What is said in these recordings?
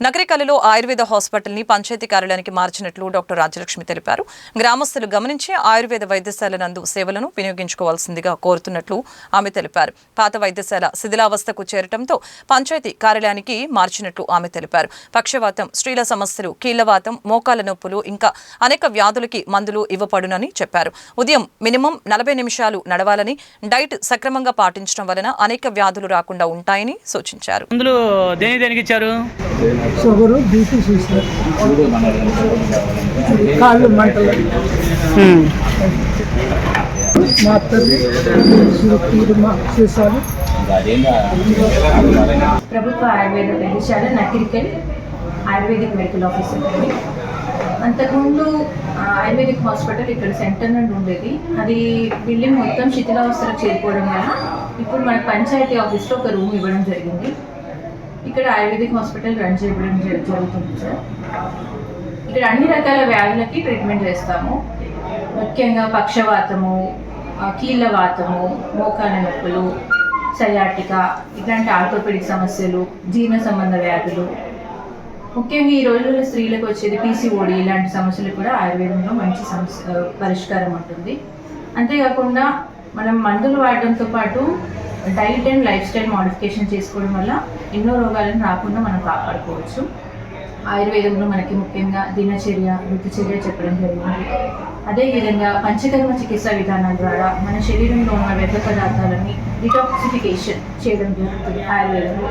నగరికల్లులో Ayurveda hospital ని పంచాయతీ కార్యాలయానికి మార్చినట్లు doctor Rajyalakshmi తెలిపారు. గ్రామస్తులు గమనించి ఆయుర్వేద వైద్యశాల నందు సేవలను వినియోగించుకోవాల్సిందిగా కోరుతున్నట్లు ఆమె తెలిపారు. పాత వైద్యశాల శిథిలావస్థకు చేరటంతో పంచాయతీ కార్యాలయానికి మార్చినట్లు ఆమె తెలిపారు. పక్షవాతం, స్త్రీల సమస్యలు, కీళ్లవాతం, మోకాల నొప్పులు ఇంకా అనేక వ్యాధులకి మందులు ఇవ్వబడునని చెప్పారు. ఉదయం మినిమం 40 నిమిషాలు నడవాలని, డైట్ సక్రమంగా పాటించడం వలన అనేక వ్యాధులు రాకుండా ఉంటాయని సూచించారు. షుగరు, బీపీ, షుగర్, కాళ్ళు మంటలు, ప్రభుత్వ ఆయుర్వేద వైద్యశాల నకిరికల్ ఆయుర్వేదిక్ మెడికల్ ఆఫీసర్ అండి. అంతకుముందు ఆయుర్వేదిక్ హాస్పిటల్ ఇక్కడ సెంటర్ నుండి ఉండేది. అది బిల్డింగ్ మొత్తం శిథిలావస్థలకు చేరిపోవడం వల్ల ఇప్పుడు మన పంచాయతీ ఆఫీస్లో ఒక రూమ్ ఇవ్వడం జరిగింది. ఇక్కడ ఆయుర్వేదిక్ హాస్పిటల్ రన్ చేయడం జరుగుతుంది సార్. ఇక్కడ అన్ని రకాల వ్యాధులకి ట్రీట్మెంట్ చేస్తాము. ముఖ్యంగా పక్షవాతము, కీళ్ళవాతము, మోకాల నొప్పులు, సయాటికా, ఇట్లాంటి ఆర్థోపెడిక్ సమస్యలు, జీర్ణ సంబంధ వ్యాధులు, ముఖ్యంగా ఈ రోజుల్లో స్త్రీలకు వచ్చేది పీసీఓడి, ఇలాంటి సమస్యలు కూడా ఆయుర్వేదంలో మంచి పరిష్కారం ఉంటుంది. అంతేకాకుండా మనం మందులు వాడడంతో పాటు diet and life style modification చేసుకోవడం వల్ల ఎన్నో రోగాలను రాకుండా మనం కాపాడుకోవచ్చు. ఆయుర్వేదంలో మనకి ముఖ్యంగా దినచర్య, ఋతుచర్య చెప్పడం జరిగింది. అదేవిధంగా పంచకర్మ చికిత్సా విధానాల ద్వారా మన శరీరంలో ఉన్న వ్యర్థ పదార్థాలని డిటాక్సిఫికేషన్ చేయడం జరుగుతుంది. ఆయుర్వేదంలో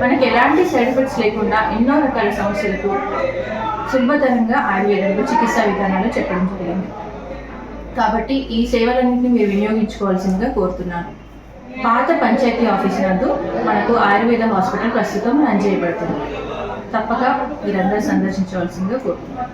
మనకి ఎలాంటి సైడ్ ఎఫెక్ట్స్ లేకుండా ఎన్నో రకాల సమస్యలకు సులభతరంగా ఆయుర్వేదంలో చికిత్సా విధానాలు చెప్పడం జరిగింది. కాబట్టి ఈ సేవలన్నింటినీ మీరు వినియోగించుకోవాల్సిందిగా కోరుతున్నాను. పాత పంచాయతీ ఆఫీస్ నందు మనకు ఆయుర్వేద హాస్పిటల్ ప్రస్తుతం రన్ చేయబడుతుంది. తప్పక మీరందరూ సందర్శించవలసిందిగా కోరుతున్నాను.